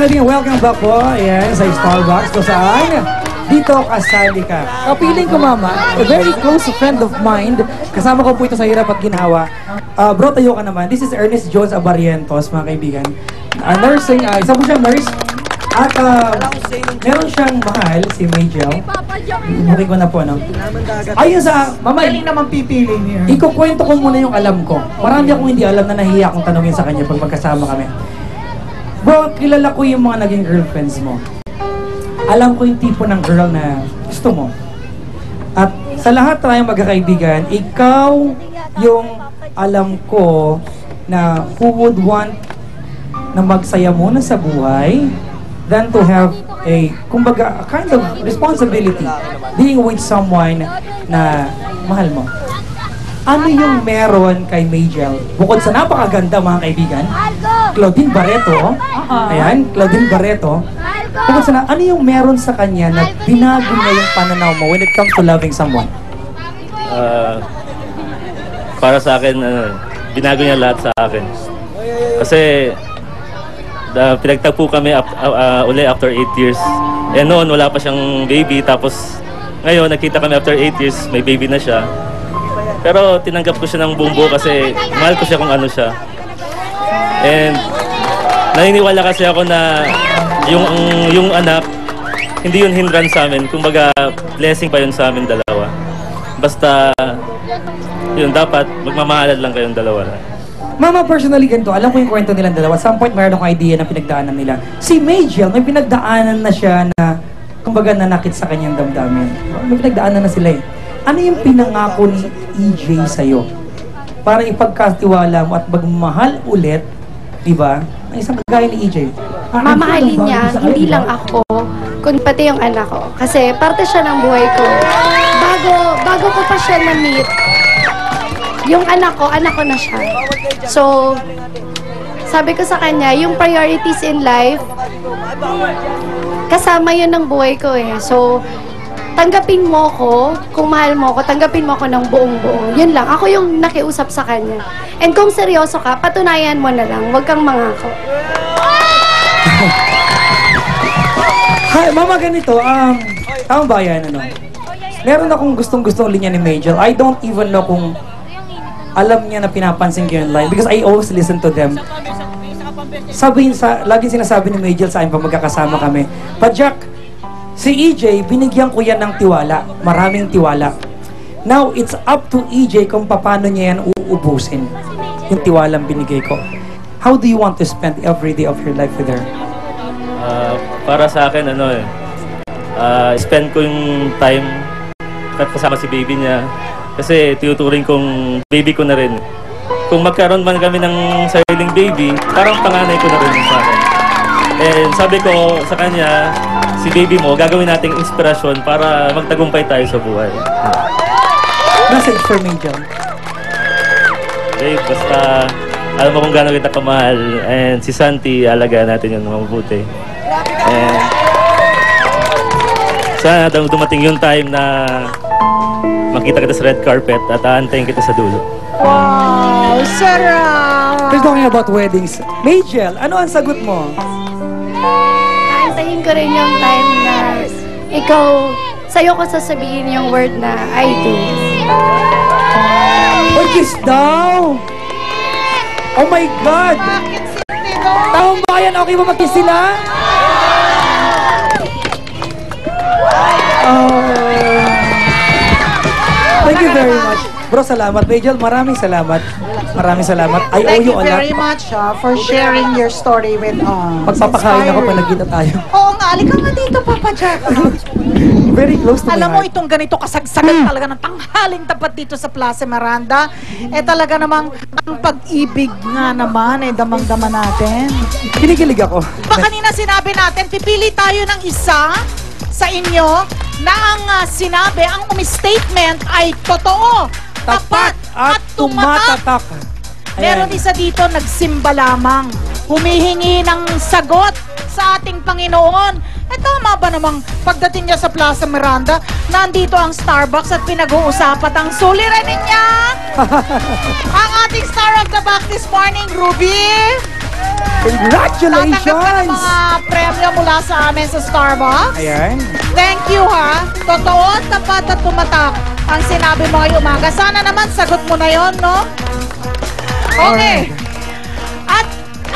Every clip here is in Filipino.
kaibigan, welcome back po. Ayan, sa Starbucks. Kung saan, dito kasali ka. Kapiling ko, mama, a very close friend of mine. Kasama ko po ito sa hirap at ginhawa. Bro, tayo ka naman. This is Ernest Jones Abarientos, mga kaibigan. Nursing, isa po siyang nurse. At meron siyang mahal, si Majel. Bukay ko na po, no? Ayun sa, mama, galing naman pipili niya. ikukwento ko muna yung alam ko. Marami akong hindi alam na nahiya akong tanungin sa kanya pag magkasama kami. Bro, kilala ko yung mga naging girlfriends mo. Alam ko yung tipo ng girl na gusto mo. At sa lahat tayong magkakaibigan, ikaw yung alam ko na who would want na magsaya muna sa buhay than to have a, kumbaga, a kind of responsibility being with someone na mahal mo. Ano yung meron kay Majel? Bukod sa napakaganda, mga kaibigan, Claudine Barreto, ayan, Claudine Barreto, bukod sa ano yung meron sa kanya na binago niya yung pananaw mo when it comes to loving someone? Para sa akin, binago niya lahat sa akin. Kasi, pinagtagpo kami uli after 8 years. Eh noon, wala pa siyang baby. Tapos, ngayon, nakita kami after 8 years, may baby na siya. Pero tinanggap ko siya ng buong buo kasi mahal ko siya kung ano siya. And naniniwala kasi ako na yung anak, hindi yun hindrance sa amin. Kumbaga, blessing pa yun sa amin dalawa. Basta, yun, dapat magmamahalad lang kayong dalawa. Mama, personally ganito, alam ko yung kwento nilang dalawa. At some point, mayroon akong idea ng pinagdaanan nila. Si Majel, may pinagdaanan na siya na, kumbaga, nanakit sa kanyang damdamin. May pinagdaanan na sila eh. Ano yung pinangako ni EJ sa'yo? Para ipagkatiwala mo at magmahal ulit, di ba? Ang isang kagaya ni EJ. Mamahalin niya, hindi lang ako, kundi pati yung anak ko. Kasi parte siya ng buhay ko. Bago ko pa siya na-meet, yung anak ko na siya. So, sabi ko sa kanya, yung priorities in life, kasama yun ng buhay ko eh. So, tanggapin mo ko, kung mahal mo ko, tanggapin mo ko ng buong-buo. Yun lang, ako yung nakiusap sa kanya. And kung seryoso ka, patunayan mo na lang, huwag kang mangako. Hi, mama, ganito, tama ba yan, ano? Meron akong gustong-gustong linya ni Majel. I don't even know kung alam niya na pinapansin ko yung line because I always listen to them. Laging sinasabi ni Majel sa akin pag magkakasama kami, Pajak, si EJ, binigyan ko yan ng tiwala. Maraming tiwala. Now, it's up to EJ kung paano niya yan uubusin. Yung tiwalang binigay ko. How do you want to spend every day of your life with her? Para sa akin, spend ko yung time kasama si baby niya. Kasi tinuturing kong baby ko na rin. Kung magkaroon man kami ng sariling baby, parang panganay ko na rin sa akin. And sabi ko sa kanya, si baby mo, gagawin nating inspirasyon para magtagumpay tayo sa buhay. Message for Majel. Okay, basta alam mo kung gano'n kita kamahal. And si Santi, alagaan natin yun mabuti. And sana dumating yung time na makita kita sa red carpet at aantayin kita sa dulo. Wow, sarap! We're talking about weddings. Majel, ano ang sagot mo? Aantayin ko rin yung time na ikaw, sa'yo ko sasabihin yung word na I do. Oh, kiss daw! Oh my God! Tama ba yan? Okay ba mag-kiss sila? Thank you very much. Bro, salamat. Majel, maraming salamat. Maraming salamat. I owe you a lot. Thank you very much for sharing your story with us. Magpapakain ako pag nagkita tayo. Oo nga, alika nga dito, Papa Jack. Very close to my Alam mo, heart. itong ganito kasagsagan talaga ng tanghaling tapat dito sa Plaza Miranda. Talaga namang ang pag-ibig nga naman, damang-dama natin. Kinikilig ako. Kanina sinabi natin, pipili tayo ng isa sa inyo na ang sinabi, ang statement ay totoo, tapat at tumatatak. Meron isa dito, nagsimba lamang, humihingi ng sagot sa ating Panginoon. Tama ba namang pagdating niya sa Plaza Miranda, nandito ang Starbucks at pinag-uusapan ang suliranin niya? Ang ating star of the back this morning, Ruby. Congratulations! Tatanggap ka ng mga premyo mula sa amin sa Starbucks. Ayan. Thank you, ha. Totoo, tapat at tumatak ang sinabi mo ngayong umaga. Sana naman sagot mo na yon, no? Okay. At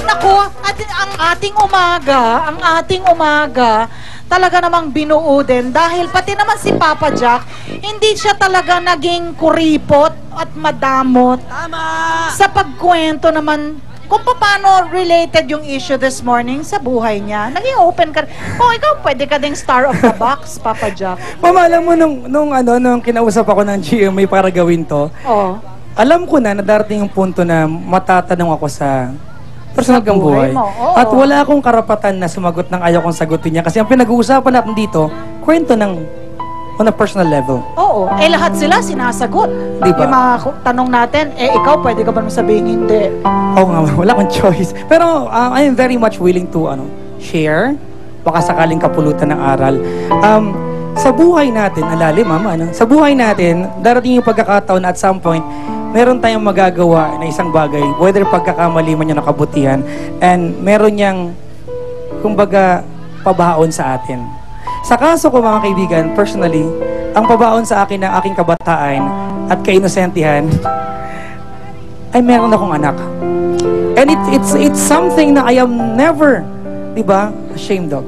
ako, ang ating umaga, talaga namang binuo din dahil pati naman si Papa Jack, hindi siya talaga naging kuripot at madamot. Tama! Sa pagkwento naman kung paano related yung issue this morning sa buhay niya. Naging open ka. Kung ikaw, pwede ka ding star of the box, Papa Jack. Mama, alam mo, nung kinausap ako ng GMA para gawin to, alam ko na darating yung punto na matatanong ako sa personal kang buhay. At wala akong karapatan na sumagot ng ayaw kong sagutin niya. Kasi ang pinag-uusapan natin dito, kwento ng on a personal level. Oo. Lahat sila sinasagot. Diba? Yung mga tanong natin, ikaw, pwede ka ba sabihin hindi? Oo nga, wala akong choice. Pero I am very much willing to share. Baka sakaling kapulutan ng aral. Sa buhay natin, alalim, Mama, sa buhay natin, darating yung pagkakataon na at some point, meron tayong magagawa na isang bagay, whether pagkakamali man yung nakabutihan, and meron niyang, kumbaga, pabaon sa atin. Sa kaso ko, mga kaibigan, personally, ang pabaon sa akin ng aking kabataan at kainosentihan ay meron akong anak. And it's something na I am never, diba, ashamed of.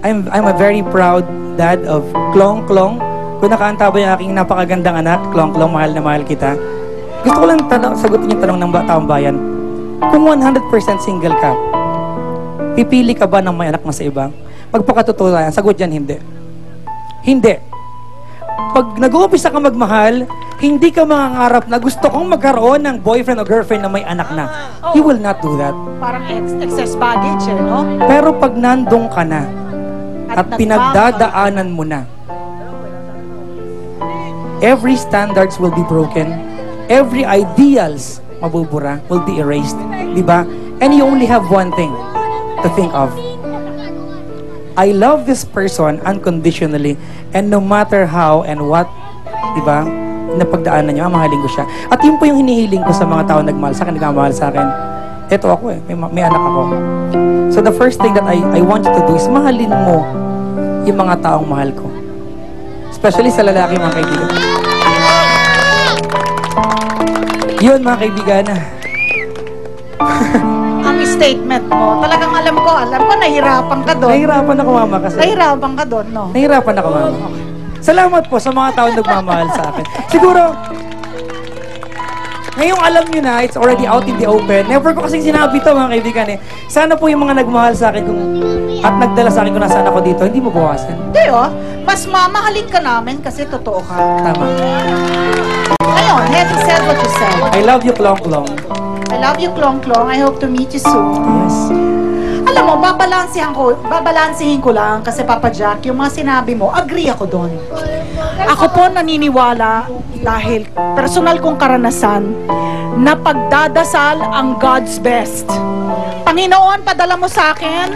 I'm a very proud dad of Klong Klong. Kung nakaanta ba yung aking napakagandang anak, Klong Klong, mahal na mahal kita. Gusto ko lang sagutin yung tanong ng taong bayan. Kung 100% single ka, pipili ka ba ng may anak na sa iba? Magpakatotoo yan, sagot yan, hindi. Hindi. Pag nag-uumpisa ka magmahal, hindi ka mangangarap na gusto kong magkaroon ng boyfriend o girlfriend na may anak na. You will not do that. Parang excess baggage, no? Pero pag nandun ka na, at pinagdadaanan mo na, every standards will be broken. Every ideals mabubura, will be erased. Diba? And you only have one thing to think of. I love this person unconditionally, and no matter how and what, diba, napagdaanan niyo, mahalin ko siya. At yun po yung hinihiling ko sa mga tao nagmahal sa akin, nagmamahal sa akin. Eto ako may anak ako. So the first thing that I want you to do is mahalin mo yung mga taong mahal ko. Especially sa lalaki, mga kaibigan. Yun, mga kaibigan. Ang statement mo, talagang alam ko, nahirapan ka doon. Nahirapan ako, Mama, kasi. Nahirapan ka doon, no? Nahirapan ako, Mama. Salamat po sa mga taong nagmamahal sa akin. Siguro, ngayong alam nyo na, it's already out in the open. Never ko kasing sinabi to, mga kaibigan, eh. Sana po yung mga nagmahal sa akin at nagdala sa akin kung nasaan ako dito, hindi mo bawasan. Hindi, mas mamahalin ka namin kasi totoo ka. Tama. Ayun, having said what you said. I love you, Klong Klong. I love you, Klong Klong. I hope to meet you soon. Yes. Alam mo, babalansihin ko lang kasi Papa Jack, yung mga sinabi mo, agree ako doon. Ako po naniniwala dahil personal kong karanasan na pagdadasal ang God's best. Panginoon, padala mo sa akin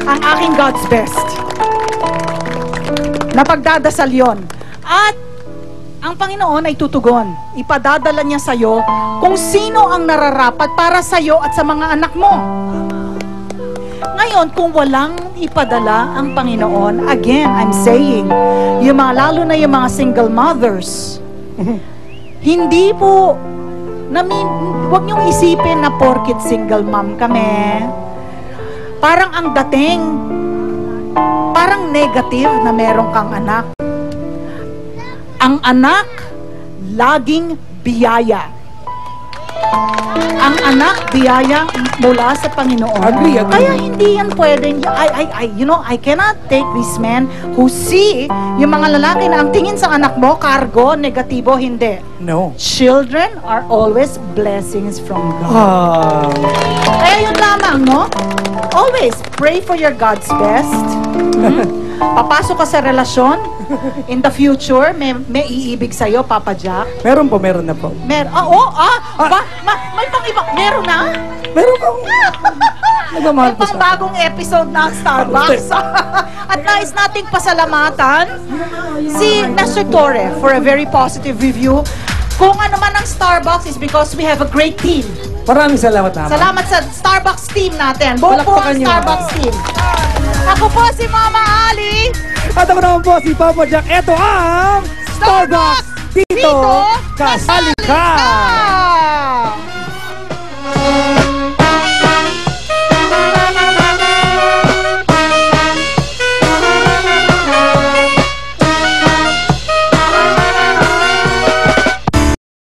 ang aking God's best. Na pagdadasal yon. At ang Panginoon ay tutugon. Ipadadala niya sa'yo kung sino ang nararapat para sa'yo at sa mga anak mo. Ngayon, kung walang ipadala ang Panginoon, again, I'm saying, lalo na yung mga single mothers, hindi po, huwag niyong isipin na porkit single mom kami. Parang ang dating, parang negative na meron kang anak. Ang anak, laging biyaya. Ang anak, biyaya mula sa Panginoon. Agree. Kaya hindi yan pwedeng, I cannot take this man who see yung mga lalaki na ang tingin sa anak mo, kargo, negatibo, hindi. No. Children are always blessings from God. Kaya yun lamang, no? Always pray for your God's best. Papasok ka sa relasyon, in the future, may iibig sa'yo, Papa Jack. Meron na po. May pang iba, meron na? Meron po. Nagmamahal May po pang sa bagong episode ng Starbucks. At nais nating pasalamatan si Nestor Torre for a very positive review. Kung ano man ang Starbucks is because we have a great team. Maraming salamat naman. Salamat sa Starbucks team natin. Buong Palakpakan niyo. Starbucks team. Ako po si Mama Ali. At ako naman po si Papa Jack. Ito ang Starbucks Dito Kasali Ka!